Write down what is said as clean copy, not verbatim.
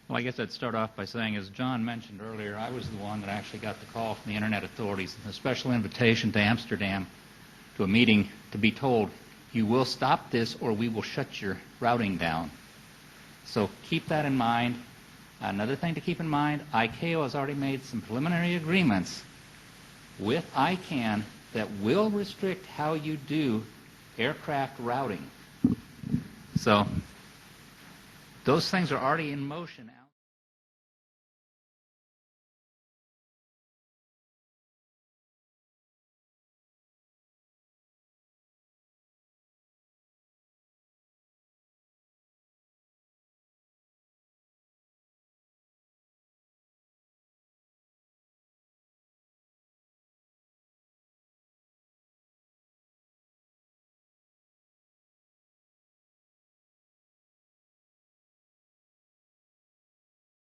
Well, I guess I'd start off by saying, as John mentioned earlier, I was the one that actually got the call from the Internet authorities, a special invitation to Amsterdam to a meeting to be told, you will stop this or we will shut your routing down. So keep that in mind. Another thing to keep in mind, ICAO has already made some preliminary agreements with ICANN that will restrict how you do aircraft routing. So those things are already in motion.